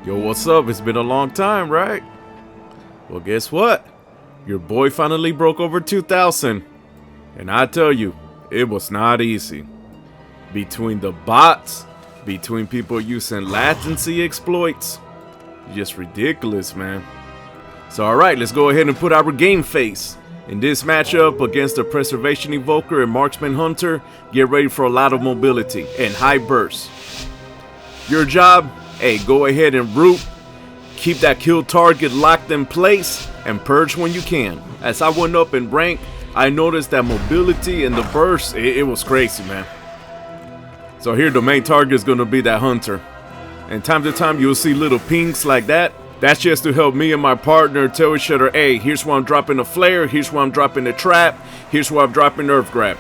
Yo, what's up? It's been a long time, right? Well, guess what? Your boy finally broke over 2,000. And I tell you, it was not easy. Between the bots, between people using latency exploits, just ridiculous, man. So alright, let's go ahead and put our game face. In this matchup against the Preservation Evoker and Marksman Hunter, get ready for a lot of mobility and high bursts. Your job, hey, go ahead and root, keep that kill target locked in place, and purge when you can. As I went up in rank, I noticed that mobility and the burst, it was crazy, man. So here the main target is going to be that hunter. And time to time you'll see little pings like that. That's just to help me and my partner tell each other, hey, here's where I'm dropping a flare, here's where I'm dropping a trap, here's where I'm dropping earth grab.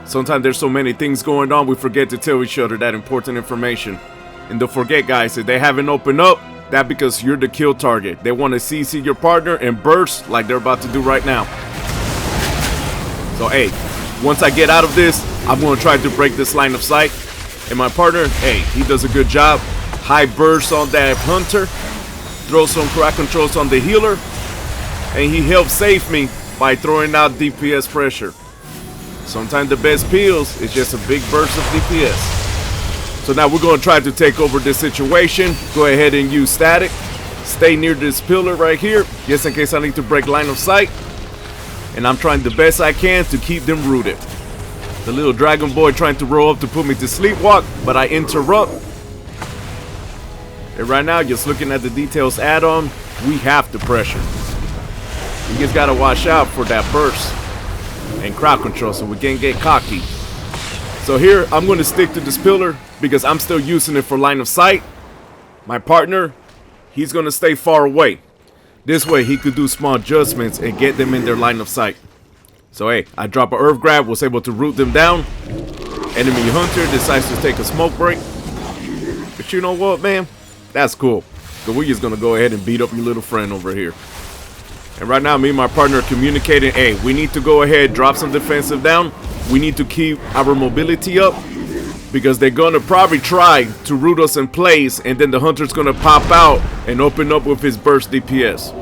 Sometimes there's so many things going on we forget to tell each other that important information. And don't forget, guys, if they haven't opened up, that's because you're the kill target. They want to CC your partner and burst like they're about to do right now. So hey, once I get out of this, I'm going to try to break this line of sight. And my partner, hey, he does a good job. High burst on that hunter, throw some crack controls on the healer, and he helps save me by throwing out DPS pressure. Sometimes the best pills is just a big burst of DPS. So now we're going to try to take over this situation. Go ahead and use static. Stay near this pillar right here, just in case I need to break line of sight. And I'm trying the best I can to keep them rooted. The little dragon boy trying to roll up to put me to sleepwalk, but I interrupt. And right now, just looking at the details add-on, we have the pressure. We just gotta watch out for that burst and crowd control so we can't get cocky. So here, I'm gonna stick to this pillar because I'm still using it for line of sight. My partner, he's gonna stay far away. This way, he could do small adjustments and get them in their line of sight. So hey, I drop an earth grab, was able to root them down. Enemy hunter decides to take a smoke break. But you know what, man? That's cool. So we're just gonna go ahead and beat up your little friend over here. And right now, me and my partner are communicating, hey, we need to go ahead, drop some defensive down. We need to keep our mobility up because they're gonna probably try to root us in place, and then the hunter's gonna pop out and open up with his burst DPS.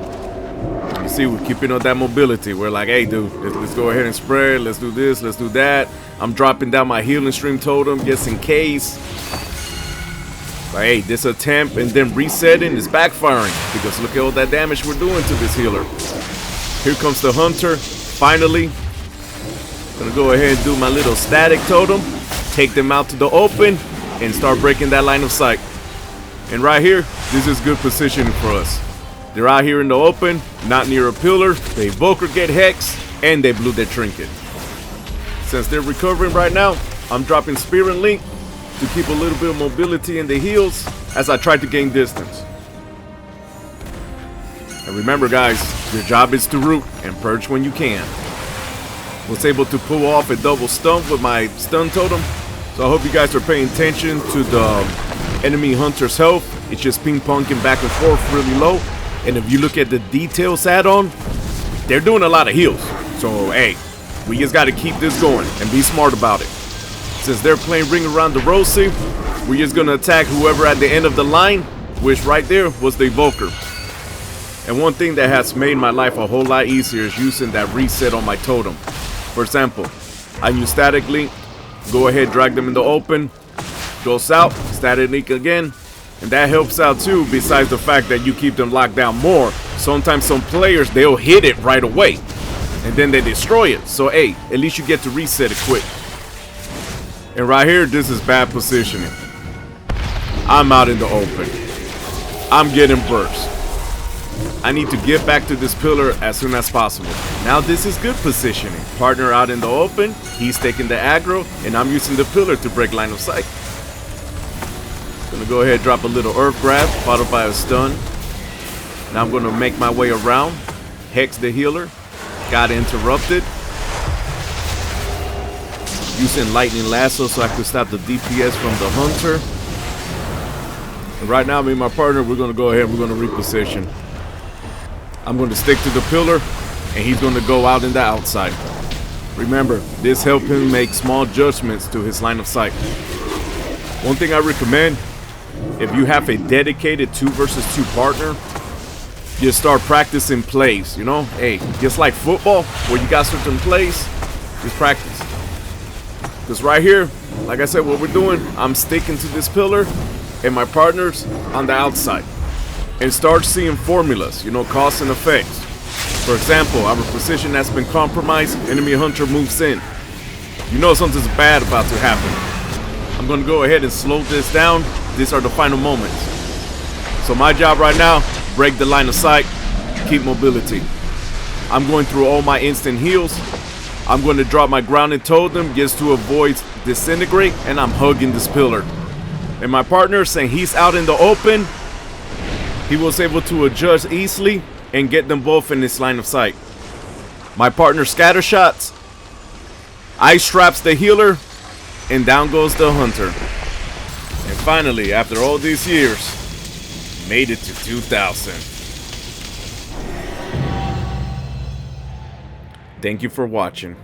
You see, we're keeping up that mobility. We're like, hey, dude, let's go ahead and spread. Let's do this, let's do that. I'm dropping down my healing stream totem just in case. But hey, this attempt and then resetting is backfiring because look at all that damage we're doing to this healer. Here comes the hunter, finally. Gonna go ahead and do my little static totem, take them out to the open, and start breaking that line of sight. And right here, this is good positioning for us. They're out here in the open, not near a pillar. The Evoker get hexed, and they blew their trinket. Since they're recovering right now, I'm dropping Spear and Link to keep a little bit of mobility in the heals as I try to gain distance. And remember, guys, your job is to root and purge when you can. Was able to pull off a double stun with my stun totem. So I hope you guys are paying attention to the enemy hunter's health. It's just ping-ponging back and forth really low. And if you look at the details add-on, they're doing a lot of heals. So hey, we just got to keep this going and be smart about it. Since they're playing Ring Around the Rosie, we're just going to attack whoever at the end of the line, which right there was the Evoker. And one thing that has made my life a whole lot easier is using that reset on my totem. For example, I use Static Link, go ahead, drag them in the open, goes out, Static Link again, and that helps out too, besides the fact that you keep them locked down more. Sometimes some players, they'll hit it right away, and then they destroy it. So hey, at least you get to reset it quick. And right here, this is bad positioning. I'm out in the open. I'm getting burst. I need to get back to this pillar as soon as possible. Now this is good positioning. Partner out in the open, he's taking the aggro, and I'm using the pillar to break line of sight. Gonna go ahead and drop a little earth grab, followed by a stun. Now I'm gonna make my way around, hex the healer, got interrupted. Using lightning lasso so I could stop the DPS from the hunter. And right now, me and my partner, we're gonna go ahead and we're gonna reposition. I'm going to stick to the pillar, and he's going to go out in the outside. Remember, this helps him make small adjustments to his line of sight. One thing I recommend, if you have a dedicated 2 versus 2 partner, you start practicing plays, you know? Hey, just like football, where you got certain plays, just practice. Because right here, like I said, what we're doing, I'm sticking to this pillar and my partner's on the outside. And start seeing formulas, you know, cause and effects. For example, our position has been compromised, enemy hunter moves in. You know something's bad about to happen. I'm gonna go ahead and slow this down. These are the final moments. So my job right now, break the line of sight, keep mobility. I'm going through all my instant heals. I'm going to drop my grounded totem just to avoid disintegrate, and I'm hugging this pillar. And my partner, saying he's out in the open, he was able to adjust easily and get them both in this line of sight. My partner scatter shots, ice traps the healer, and down goes the hunter. And finally, after all these years, made it to 2000. Thank you for watching.